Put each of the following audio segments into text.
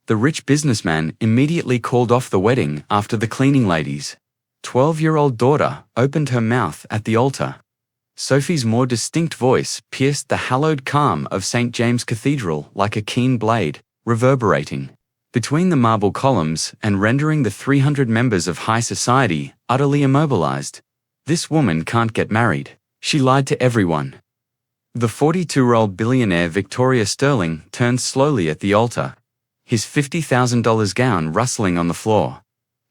The rich businessman immediately called off the wedding after the cleaning lady's 12-year-old daughter opened her mouth at the altar. Sophie's more distinct voice pierced the hallowed calm of St. James Cathedral like a keen blade, reverberating between the marble columns and rendering the 300 members of high society utterly immobilized. This woman can't get married. She lied to everyone. The 42-year-old billionaire Victoria Sterling turned slowly at the altar, his $50,000 gown rustling on the floor.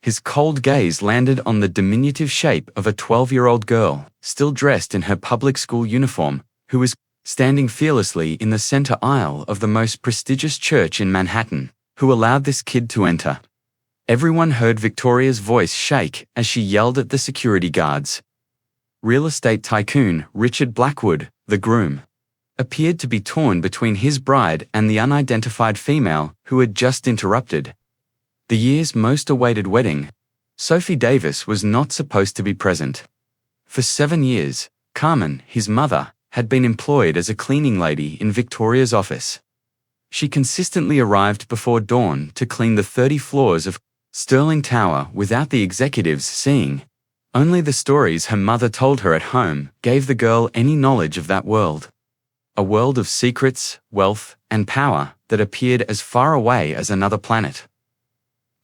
His cold gaze landed on the diminutive shape of a 12-year-old girl, still dressed in her public school uniform, who was standing fearlessly in the center aisle of the most prestigious church in Manhattan. Who allowed this kid to enter? Everyone heard Victoria's voice shake as she yelled at the security guards. Real estate tycoon Richard Blackwood, the groom, appeared to be torn between his bride and the unidentified female who had just interrupted the year's most awaited wedding. Sophie Davis was not supposed to be present. For 7 years, Carmen, his mother, had been employed as a cleaning lady in Victoria's office. She consistently arrived before dawn to clean the 30 floors of Sterling Tower without the executives seeing. Only the stories her mother told her at home gave the girl any knowledge of that world. A world of secrets, wealth, and power that appeared as far away as another planet.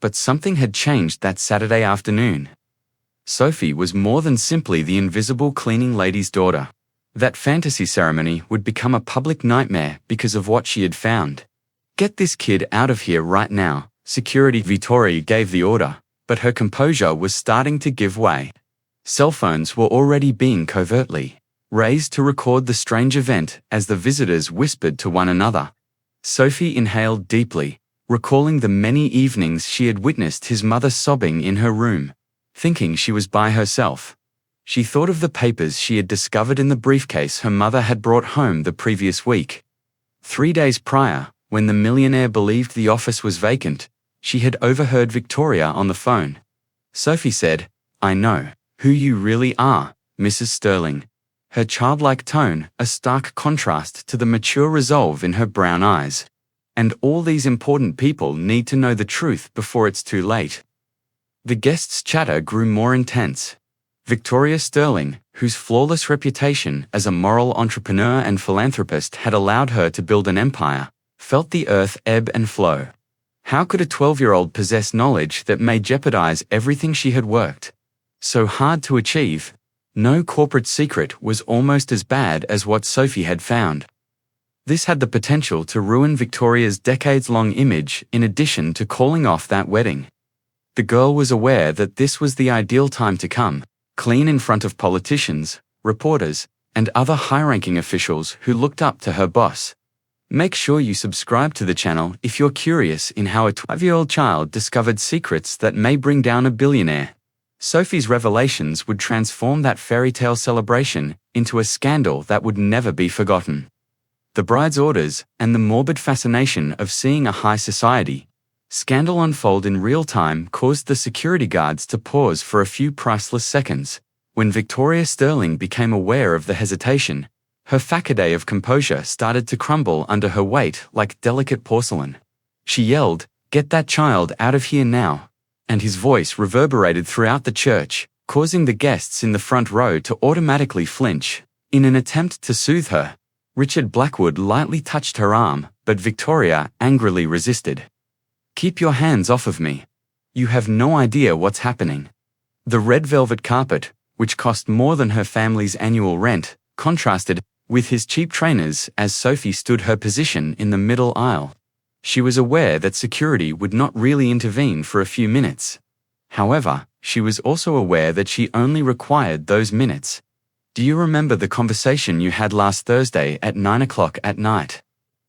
But something had changed that Saturday afternoon. Sophie was more than simply the invisible cleaning lady's daughter. That fantasy ceremony would become a public nightmare because of what she had found. Get this kid out of here right now, security. Victoria gave the order, but her composure was starting to give way. Cell phones were already being covertly raised to record the strange event as the visitors whispered to one another. Sophie inhaled deeply, recalling the many evenings she had witnessed his mother sobbing in her room, thinking she was by herself. She thought of the papers she had discovered in the briefcase her mother had brought home the previous week. 3 days prior, when the millionaire believed the office was vacant, she had overheard Victoria on the phone. Sophie said, "I know who you really are, Mrs. Sterling." Her childlike tone a stark contrast to the mature resolve in her brown eyes. And all these important people need to know the truth before it's too late. The guests' chatter grew more intense. Victoria Sterling, whose flawless reputation as a moral entrepreneur and philanthropist had allowed her to build an empire, felt the earth ebb and flow. How could a 12-year-old possess knowledge that may jeopardize everything she had worked so hard to achieve? No corporate secret was almost as bad as what Sophie had found. This had the potential to ruin Victoria's decades-long image in addition to calling off that wedding. The girl was aware that this was the ideal time to come clean in front of politicians, reporters, and other high-ranking officials who looked up to her boss. Make sure you subscribe to the channel if you're curious in how a 12-year-old child discovered secrets that may bring down a billionaire. Sophie's revelations would transform that fairy tale celebration into a scandal that would never be forgotten. The bride's orders and the morbid fascination of seeing a high society scandal unfold in real time caused the security guards to pause for a few priceless seconds. When Victoria Sterling became aware of the hesitation, her facade of composure started to crumble under her weight like delicate porcelain. She yelled, "Get that child out of here now!" And his voice reverberated throughout the church, causing the guests in the front row to automatically flinch. In an attempt to soothe her, Richard Blackwood lightly touched her arm, but Victoria angrily resisted. "Keep your hands off of me. You have no idea what's happening." The red velvet carpet, which cost more than her family's annual rent, contrasted with his cheap trainers as Sophie stood her position in the middle aisle. She was aware that security would not really intervene for a few minutes. However, she was also aware that she only required those minutes. "Do you remember the conversation you had last Thursday at 9 o'clock at night?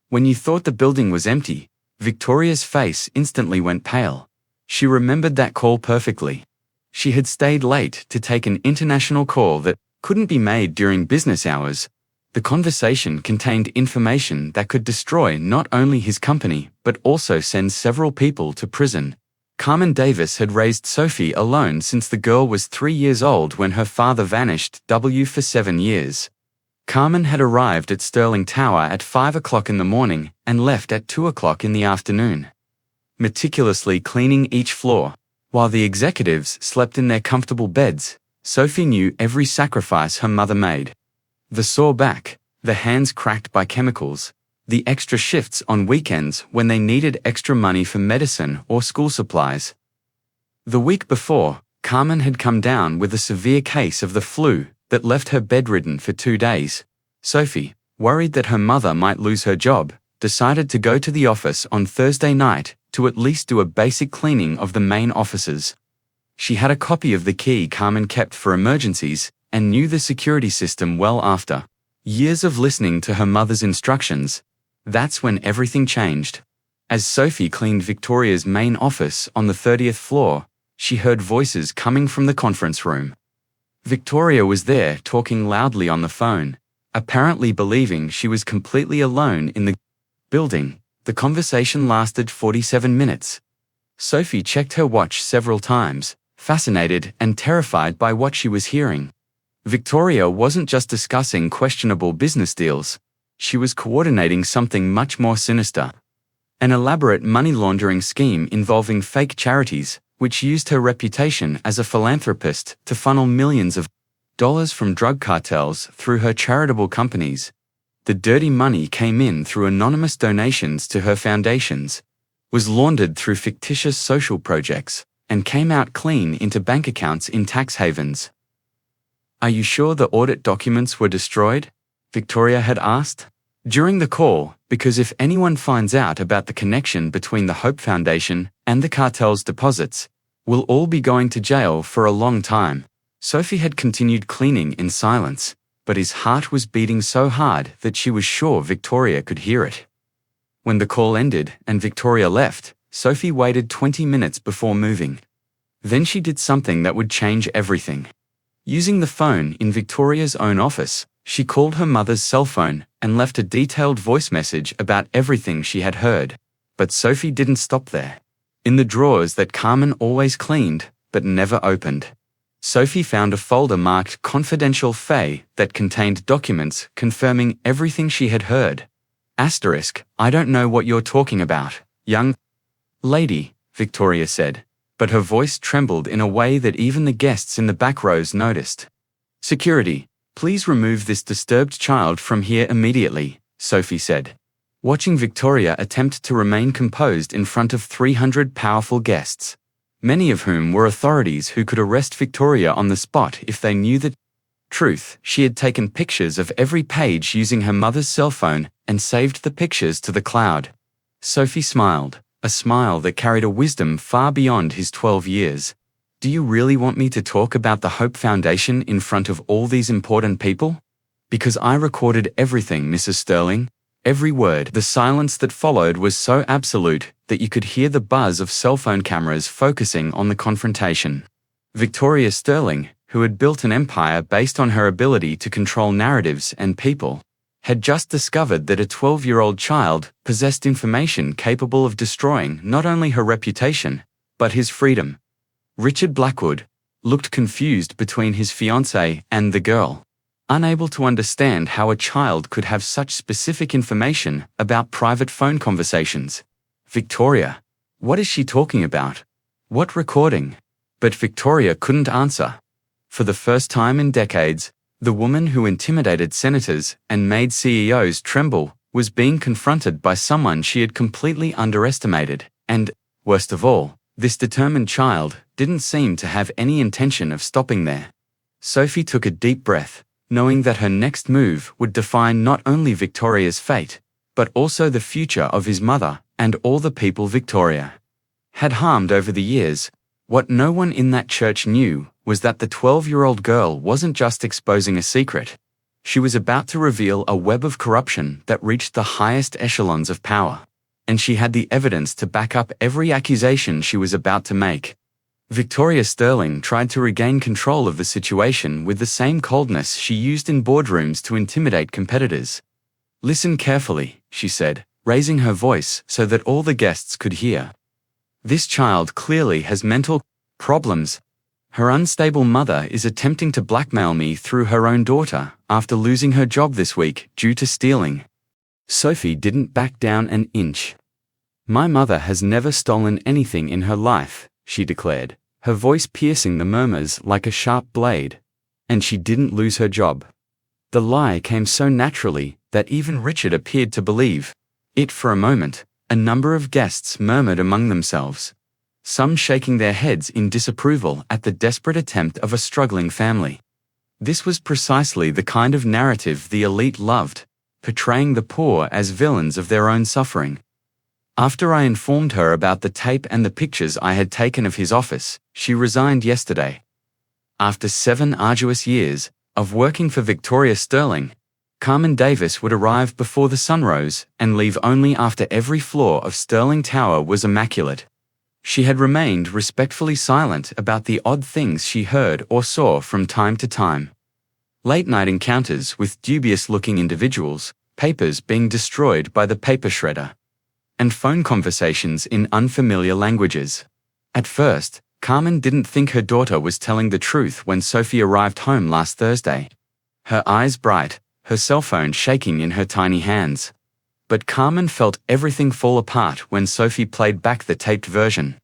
When you thought the building was empty?" Victoria's face instantly went pale. She remembered that call perfectly. She had stayed late to take an international call that couldn't be made during business hours. The conversation contained information that could destroy not only his company but also send several people to prison. Carmen Davis had raised Sophie alone since the girl was 3 years old when her father vanished for 7 years. Carmen had arrived at Sterling Tower at 5 o'clock in the morning and left at 2 o'clock in the afternoon. meticulously cleaning each floor. While the executives slept in their comfortable beds, Sophie knew every sacrifice her mother made. The sore back, the hands cracked by chemicals, the extra shifts on weekends when they needed extra money for medicine or school supplies. The week before, Carmen had come down with a severe case of the flu that left her bedridden for 2 days. Sophie, worried that her mother might lose her job, decided to go to the office on Thursday night to at least do a basic cleaning of the main offices. She had a copy of the key Carmen kept for emergencies and knew the security system well after years of listening to her mother's instructions. That's when everything changed. As Sophie cleaned Victoria's main office on the 30th floor, she heard voices coming from the conference room. Victoria was there talking loudly on the phone, apparently believing she was completely alone in the building. The conversation lasted 47 minutes. Sophie checked her watch several times, fascinated and terrified by what she was hearing. Victoria wasn't just discussing questionable business deals. She was coordinating something much more sinister. An elaborate money laundering scheme involving fake charities, which used her reputation as a philanthropist to funnel millions of dollars from drug cartels through her charitable companies. The dirty money came in through anonymous donations to her foundations, was laundered through fictitious social projects, and came out clean into bank accounts in tax havens. "Are you sure the audit documents were destroyed?" Victoria had asked. During the call, because if anyone finds out about the connection between the Hope Foundation and the cartel's deposits, we'll all be going to jail for a long time. Sophie had continued cleaning in silence, but his heart was beating so hard that she was sure Victoria could hear it. When the call ended and Victoria left, Sophie waited 20 minutes before moving. Then she did something that would change everything. Using the phone in Victoria's own office, she called her mother's cell phone and left a detailed voice message about everything she had heard. But Sophie didn't stop there. In the drawers that Carmen always cleaned, but never opened, Sophie found a folder marked Confidential Faye that contained documents confirming everything she had heard. Asterisk, "I don't know what you're talking about, young lady," Victoria said, but her voice trembled in a way that even the guests in the back rows noticed. "Security, please remove this disturbed child from here immediately," Sophie said, watching Victoria attempt to remain composed in front of 300 powerful guests, many of whom were authorities who could arrest Victoria on the spot if they knew the truth. She had taken pictures of every page using her mother's cell phone and saved the pictures to the cloud. Sophie smiled, a smile that carried a wisdom far beyond his 12 years. "Do you really want me to talk about the Hope Foundation in front of all these important people? Because I recorded everything, Mrs. Sterling." Every word. The silence that followed was so absolute that you could hear the buzz of cell phone cameras focusing on the confrontation. Victoria Sterling, who had built an empire based on her ability to control narratives and people, had just discovered that a 12-year-old child possessed information capable of destroying not only her reputation, but his freedom. Richard Blackwood looked confused between his fiancée and the girl, unable to understand how a child could have such specific information about private phone conversations. "Victoria, what is she talking about? What recording?" But Victoria couldn't answer. For the first time in decades, the woman who intimidated senators and made CEOs tremble was being confronted by someone she had completely underestimated, and, worst of all, this determined child didn't seem to have any intention of stopping there. Sophie took a deep breath, knowing that her next move would define not only Victoria's fate, but also the future of his mother and all the people Victoria had harmed over the years. What no one in that church knew was that the 12-year-old girl wasn't just exposing a secret. She was about to reveal a web of corruption that reached the highest echelons of power, and she had the evidence to back up every accusation she was about to make. Victoria Sterling tried to regain control of the situation with the same coldness she used in boardrooms to intimidate competitors. "Listen carefully," she said, raising her voice so that all the guests could hear. "This child clearly has mental problems. Her unstable mother is attempting to blackmail me through her own daughter after losing her job this week due to stealing." Sophie didn't back down an inch. "My mother has never stolen anything in her life," she declared, her voice piercing the murmurs like a sharp blade. "And she didn't lose her job." The lie came so naturally that even Richard appeared to believe it for a moment. A number of guests murmured among themselves, some shaking their heads in disapproval at the desperate attempt of a struggling family. This was precisely the kind of narrative the elite loved, portraying the poor as villains of their own suffering. After I informed her about the tape and the pictures I had taken of his office, she resigned yesterday. After 7 arduous years of working for Victoria Sterling, Carmen Davis would arrive before the sun rose and leave only after every floor of Sterling Tower was immaculate. She had remained respectfully silent about the odd things she heard or saw from time to time. Late-night encounters with dubious-looking individuals, papers being destroyed by the paper shredder, and phone conversations in unfamiliar languages. At first, Carmen didn't think her daughter was telling the truth when Sophie arrived home last Thursday. Her eyes bright, her cell phone shaking in her tiny hands. But Carmen felt everything fall apart when Sophie played back the taped version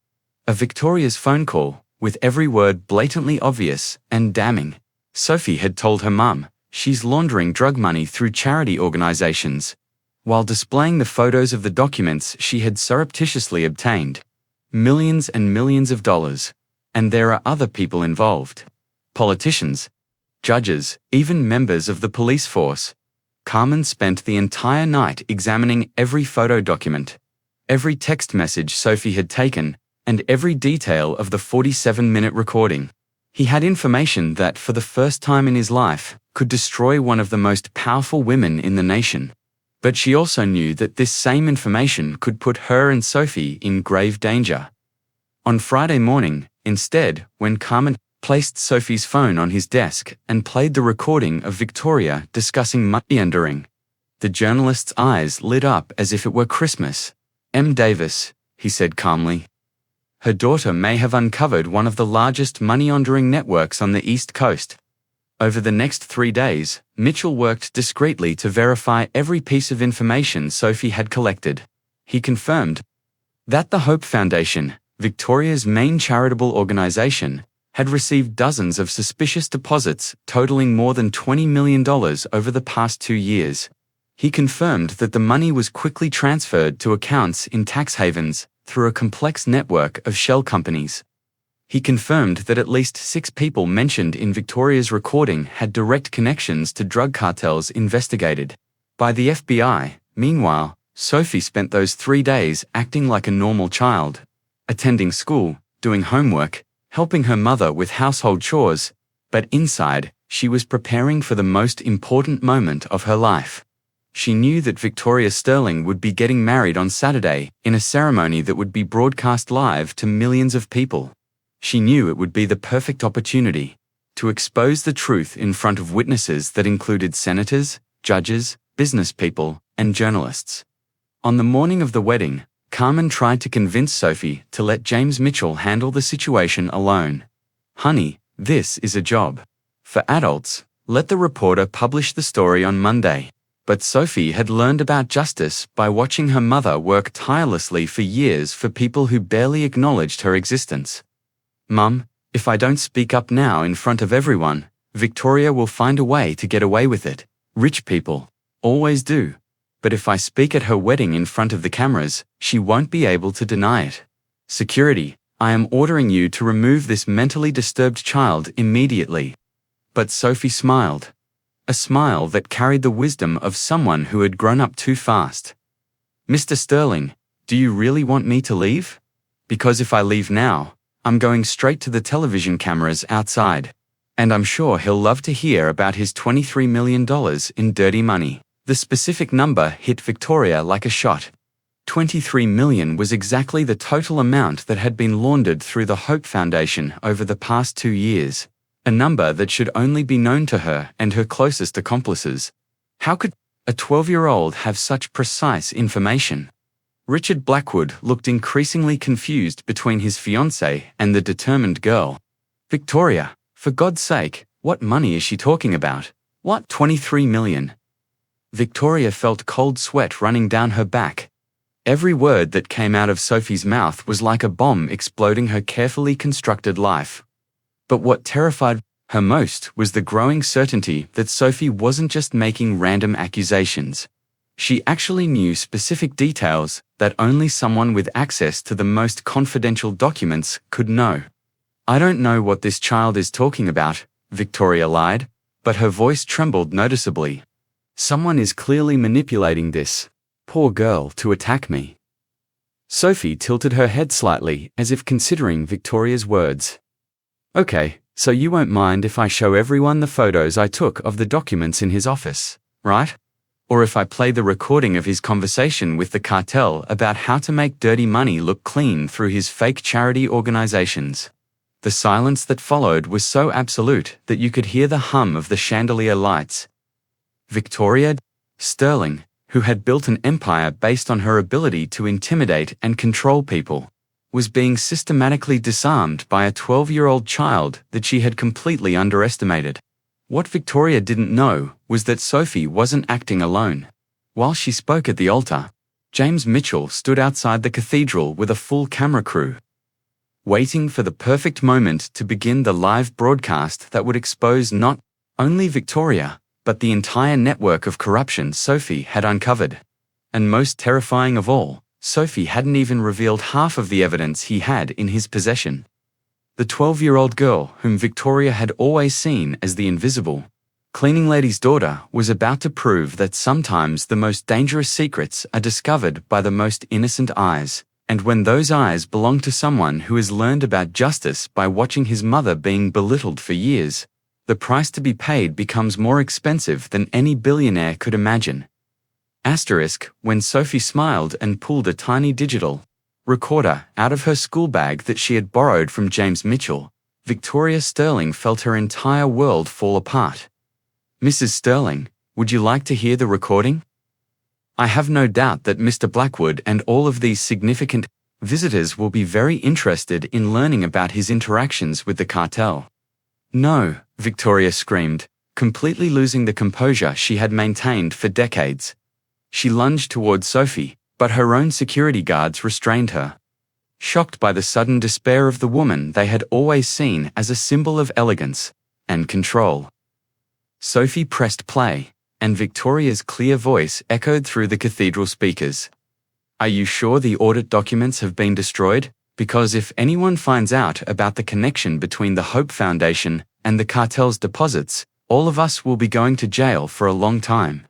of Victoria's phone call, with every word blatantly obvious and damning. Sophie had told her mum, "She's laundering drug money through charity organizations," while displaying the photos of the documents she had surreptitiously obtained. Millions and millions of dollars. And there are other people involved. Politicians, judges, even members of the police force. Carmen spent the entire night examining every photo document, every text message Sophie had taken, and every detail of the 47-minute recording. He had information that, for the first time in his life, could destroy one of the most powerful women in the nation. But she also knew that this same information could put her and Sophie in grave danger. On Friday morning, instead, when Carmen placed Sophie's phone on his desk and played the recording of Victoria discussing money, the journalist's eyes lit up as if it were Christmas. "M. Davis," he said calmly. "Her daughter may have uncovered one of the largest money laundering networks on the East Coast." Over the next 3 days, Mitchell worked discreetly to verify every piece of information Sophie had collected. He confirmed that the Hope Foundation, Victoria's main charitable organization, had received dozens of suspicious deposits totaling more than $20 million over the past 2 years. He confirmed that the money was quickly transferred to accounts in tax havens through a complex network of shell companies. He confirmed that at least 6 people mentioned in Victoria's recording had direct connections to drug cartels investigated by the FBI. Meanwhile, Sophie spent those 3 days acting like a normal child, attending school, doing homework, helping her mother with household chores, but inside, she was preparing for the most important moment of her life. She knew that Victoria Sterling would be getting married on Saturday in a ceremony that would be broadcast live to millions of people. She knew it would be the perfect opportunity to expose the truth in front of witnesses that included senators, judges, business people, and journalists. On the morning of the wedding, Carmen tried to convince Sophie to let James Mitchell handle the situation alone. "Honey, this is a job for adults. Let the reporter publish the story on Monday." But Sophie had learned about justice by watching her mother work tirelessly for years for people who barely acknowledged her existence. "Mum, if I don't speak up now in front of everyone, Victoria will find a way to get away with it. Rich people always do. But if I speak at her wedding in front of the cameras, she won't be able to deny it. Security, I am ordering you to remove this mentally disturbed child immediately." But Sophie smiled. A smile that carried the wisdom of someone who had grown up too fast. "Mr. Sterling, do you really want me to leave? Because if I leave now, I'm going straight to the television cameras outside. And I'm sure he'll love to hear about his $23 million in dirty money." The specific number hit Victoria like a shot. 23 million was exactly the total amount that had been laundered through the Hope Foundation over the past 2 years. A number that should only be known to her and her closest accomplices. How could a 12-year-old have such precise information? Richard Blackwood looked increasingly confused between his fiancée and the determined girl. "Victoria, for God's sake, what money is she talking about? What 23 million? Victoria felt cold sweat running down her back. Every word that came out of Sophie's mouth was like a bomb exploding her carefully constructed life. But what terrified her most was the growing certainty that Sophie wasn't just making random accusations. She actually knew specific details that only someone with access to the most confidential documents could know. "I don't know what this child is talking about," Victoria lied, but her voice trembled noticeably. "Someone is clearly manipulating this poor girl to attack me." Sophie tilted her head slightly as if considering Victoria's words. "Okay, so you won't mind if I show everyone the photos I took of the documents in his office, right? Or if I play the recording of his conversation with the cartel about how to make dirty money look clean through his fake charity organizations." The silence that followed was so absolute that you could hear the hum of the chandelier lights. Victoria Sterling, who had built an empire based on her ability to intimidate and control people, was being systematically disarmed by a 12-year-old child that she had completely underestimated. What Victoria didn't know was that Sophie wasn't acting alone. While she spoke at the altar, James Mitchell stood outside the cathedral with a full camera crew, waiting for the perfect moment to begin the live broadcast that would expose not only Victoria, but the entire network of corruption Sophie had uncovered. And most terrifying of all, Sophie hadn't even revealed half of the evidence he had in his possession. The 12-year-old girl whom Victoria had always seen as the invisible cleaning lady's daughter was about to prove that sometimes the most dangerous secrets are discovered by the most innocent eyes, and when those eyes belong to someone who has learned about justice by watching his mother being belittled for years, the price to be paid becomes more expensive than any billionaire could imagine. When Sophie smiled and pulled a tiny digital recorder out of her school bag that she had borrowed from James Mitchell, Victoria Sterling felt her entire world fall apart. "Mrs. Sterling, would you like to hear the recording? I have no doubt that Mr. Blackwood and all of these significant visitors will be very interested in learning about his interactions with the cartel." "No," Victoria screamed, completely losing the composure she had maintained for decades. She lunged towards Sophie, but her own security guards restrained her. Shocked by the sudden despair of the woman they had always seen as a symbol of elegance and control, Sophie pressed play, and Victoria's clear voice echoed through the cathedral speakers. "Are you sure the audit documents have been destroyed? Because if anyone finds out about the connection between the Hope Foundation and the cartel's deposits, all of us will be going to jail for a long time."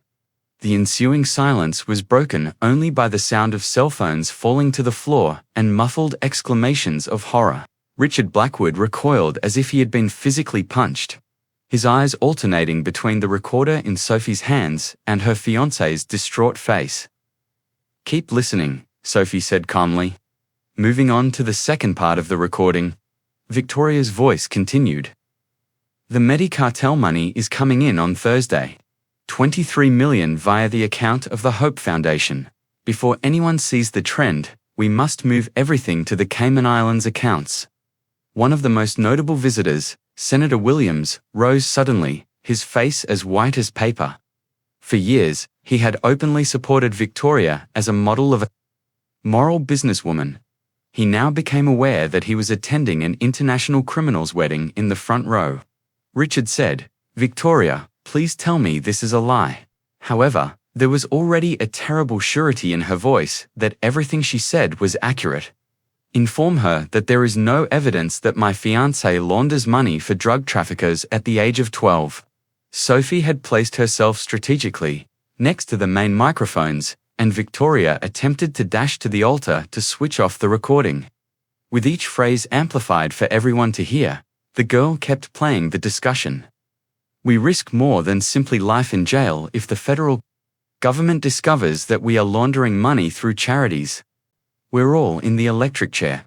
The ensuing silence was broken only by the sound of cell phones falling to the floor and muffled exclamations of horror. Richard Blackwood recoiled as if he had been physically punched, his eyes alternating between the recorder in Sophie's hands and her fiancé's distraught face. "Keep listening," Sophie said calmly. Moving on to the second part of the recording, Victoria's voice continued. "The Medi-cartel money is coming in on Thursday. 23 million via the account of the Hope Foundation. Before anyone sees the trend, we must move everything to the Cayman Islands accounts." One of the most notable visitors, Senator Williams, rose suddenly, his face as white as paper. For years, he had openly supported Victoria as a model of a moral businesswoman. He now became aware that he was attending an international criminal's wedding in the front row. Richard said, "Victoria, please tell me this is a lie." However, there was already a terrible surety in her voice that everything she said was accurate. "Inform her that there is no evidence that my fiancé launders money for drug traffickers at the age of 12. Sophie had placed herself strategically next to the main microphones, and Victoria attempted to dash to the altar to switch off the recording. With each phrase amplified for everyone to hear, the girl kept playing the discussion. "We risk more than simply life in jail if the federal government discovers that we are laundering money through charities. We're all in the electric chair."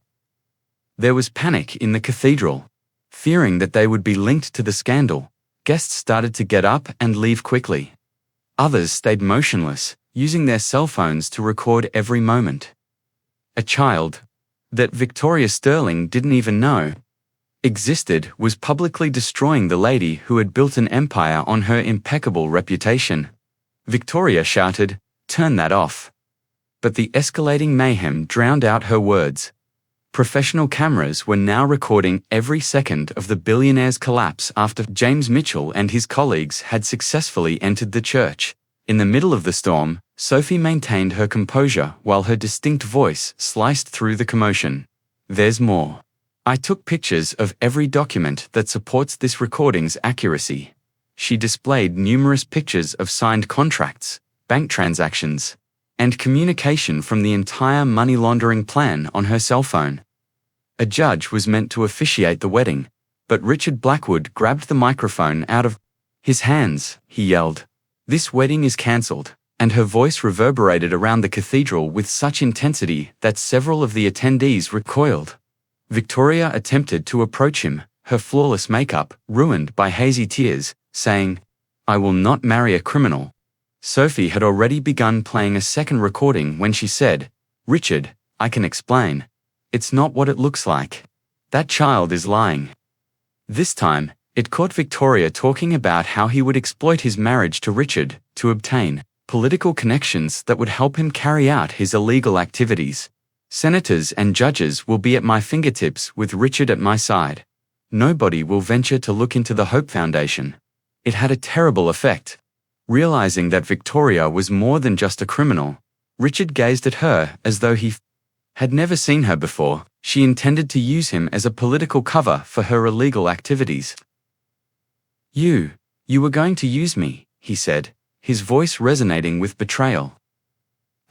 There was panic in the cathedral. Fearing that they would be linked to the scandal, guests started to get up and leave quickly. Others stayed motionless, using their cell phones to record every moment. A child that Victoria Sterling didn't even know existed was publicly destroying the lady who had built an empire on her impeccable reputation. Victoria shouted, "Turn that off." But the escalating mayhem drowned out her words. Professional cameras were now recording every second of the billionaire's collapse after James Mitchell and his colleagues had successfully entered the church. In the middle of the storm, Sophie maintained her composure while her distinct voice sliced through the commotion. There's more. I took pictures of every document that supports this recording's accuracy. She displayed numerous pictures of signed contracts, bank transactions, and communication from the entire money laundering plan on her cell phone. A judge was meant to officiate the wedding, but Richard Blackwood grabbed the microphone out of his hands. He yelled, "This wedding is cancelled," and her voice reverberated around the cathedral with such intensity that several of the attendees recoiled. Victoria attempted to approach him, her flawless makeup ruined by hazy tears, saying, "I will not marry a criminal." Sophie had already begun playing a second recording when she said, "Richard, I can explain. It's not what it looks like. That child is lying." This time, it caught Victoria talking about how he would exploit his marriage to Richard to obtain political connections that would help him carry out his illegal activities. "Senators and judges will be at my fingertips with Richard at my side. Nobody will venture to look into the Hope Foundation." It had a terrible effect. Realizing that Victoria was more than just a criminal, Richard gazed at her as though he had never seen her before. She intended to use him as a political cover for her illegal activities. You were going to use me," he said, his voice resonating with betrayal.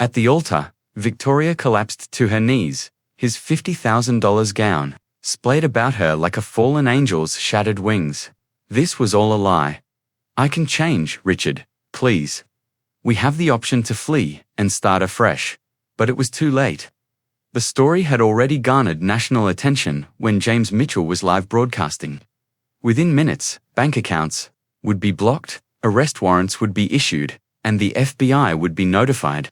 At the altar, Victoria collapsed to her knees, his $50,000 gown splayed about her like a fallen angel's shattered wings. This was all a lie. "I can change, Richard, please. We have the option to flee and start afresh." But it was too late. The story had already garnered national attention when James Mitchell was live broadcasting. Within minutes, bank accounts would be blocked, arrest warrants would be issued, and the FBI would be notified.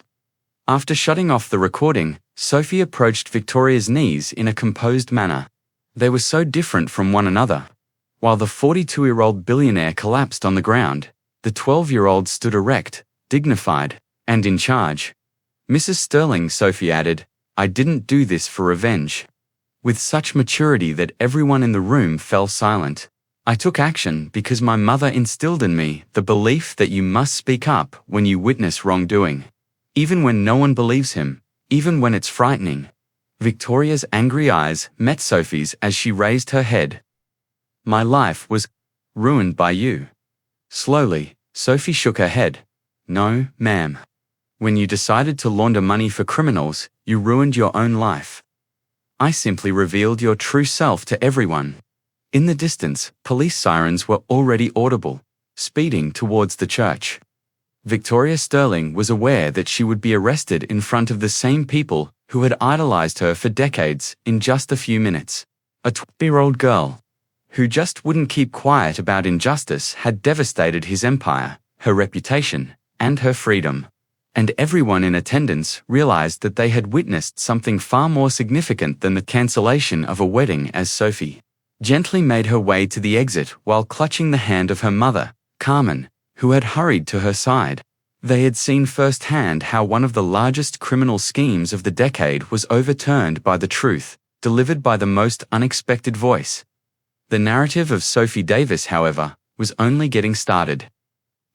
After shutting off the recording, Sophie approached Victoria's knees in a composed manner. They were so different from one another. While the 42-year-old billionaire collapsed on the ground, the 12-year-old stood erect, dignified, and in charge. "Mrs. Sterling," Sophie added, "I didn't do this for revenge." With such maturity that everyone in the room fell silent. "I took action because my mother instilled in me the belief that you must speak up when you witness wrongdoing. Even when no one believes him, even when it's frightening." Victoria's angry eyes met Sophie's as she raised her head. "My life was ruined by you." Slowly, Sophie shook her head. "No, ma'am. When you decided to launder money for criminals, you ruined your own life. I simply revealed your true self to everyone." In the distance, police sirens were already audible, speeding towards the church. Victoria Sterling was aware that she would be arrested in front of the same people who had idolized her for decades in just a few minutes. A 12-year-old girl who just wouldn't keep quiet about injustice had devastated his empire, her reputation, and her freedom. And everyone in attendance realized that they had witnessed something far more significant than the cancellation of a wedding as Sophie gently made her way to the exit while clutching the hand of her mother, Carmen, who had hurried to her side. They had seen firsthand how one of the largest criminal schemes of the decade was overturned by the truth, delivered by the most unexpected voice. The narrative of Sophie Davis, however, was only getting started.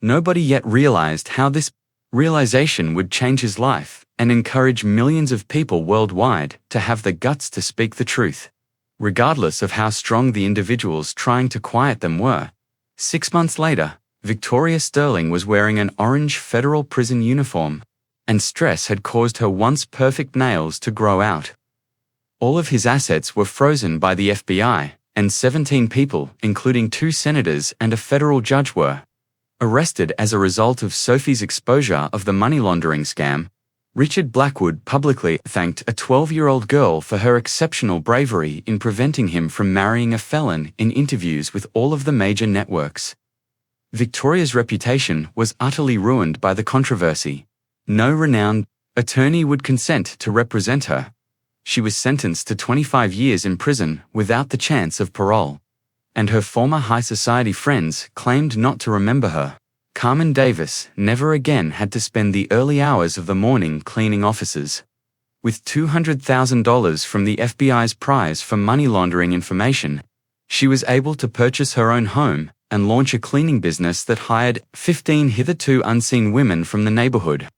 Nobody yet realized how this realization would change his life and encourage millions of people worldwide to have the guts to speak the truth, regardless of how strong the individuals trying to quiet them were. 6 months later, Victoria Sterling was wearing an orange federal prison uniform, and stress had caused her once perfect nails to grow out. All of his assets were frozen by the FBI, and 17 people, including 2 senators and a federal judge, were arrested as a result of Sophie's exposure of the money laundering scam. Richard Blackwood publicly thanked a 12-year-old girl for her exceptional bravery in preventing him from marrying a felon in interviews with all of the major networks. Victoria's reputation was utterly ruined by the controversy. No renowned attorney would consent to represent her. She was sentenced to 25 years in prison without the chance of parole. And her former high society friends claimed not to remember her. Carmen Davis never again had to spend the early hours of the morning cleaning offices. With $200,000 from the FBI's prize for money laundering information, she was able to purchase her own home and launch a cleaning business that hired 15 hitherto unseen women from the neighborhood.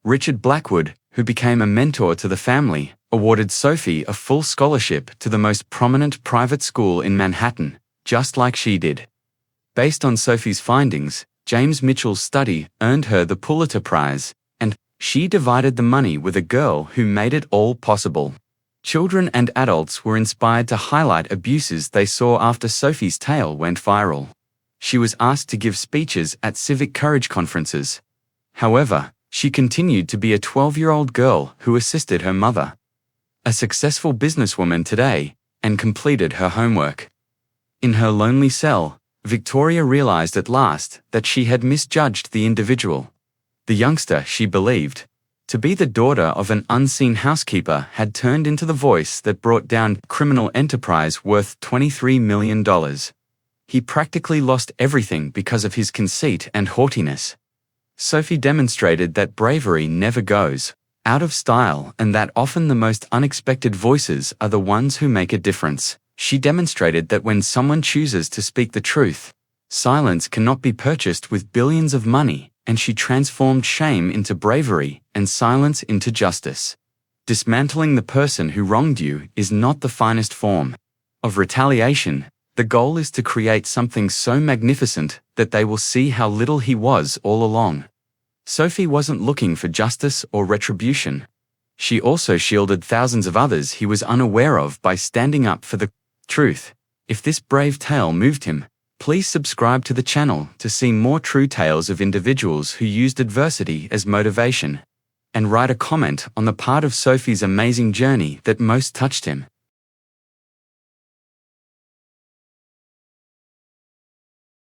Richard Blackwood, who became a mentor to the family, awarded Sophie a full scholarship to the most prominent private school in Manhattan, just like she did. Based on Sophie's findings, James Mitchell's study earned her the Pulitzer Prize, and she divided the money with a girl who made it all possible. Children and adults were inspired to highlight abuses they saw after Sophie's tale went viral. She was asked to give speeches at civic courage conferences. However, she continued to be a 12-year-old girl who assisted her mother, a successful businesswoman today, and completed her homework. In her lonely cell, Victoria realized at last that she had misjudged the individual. The youngster she believed to be the daughter of an unseen housekeeper had turned into the voice that brought down criminal enterprise worth $23 million. He practically lost everything because of his conceit and haughtiness. Sophie demonstrated that bravery never goes out of style and that often the most unexpected voices are the ones who make a difference. She demonstrated that when someone chooses to speak the truth, silence cannot be purchased with billions of money, and she transformed shame into bravery and silence into justice. Dismantling the person who wronged you is not the finest form of retaliation. The goal is to create something so magnificent that they will see how little he was all along. Sophie wasn't looking for justice or retribution. She also shielded thousands of others he was unaware of by standing up for the truth. If this brave tale moved him, please subscribe to the channel to see more true tales of individuals who used adversity as motivation. And write a comment on the part of Sophie's amazing journey that most touched him.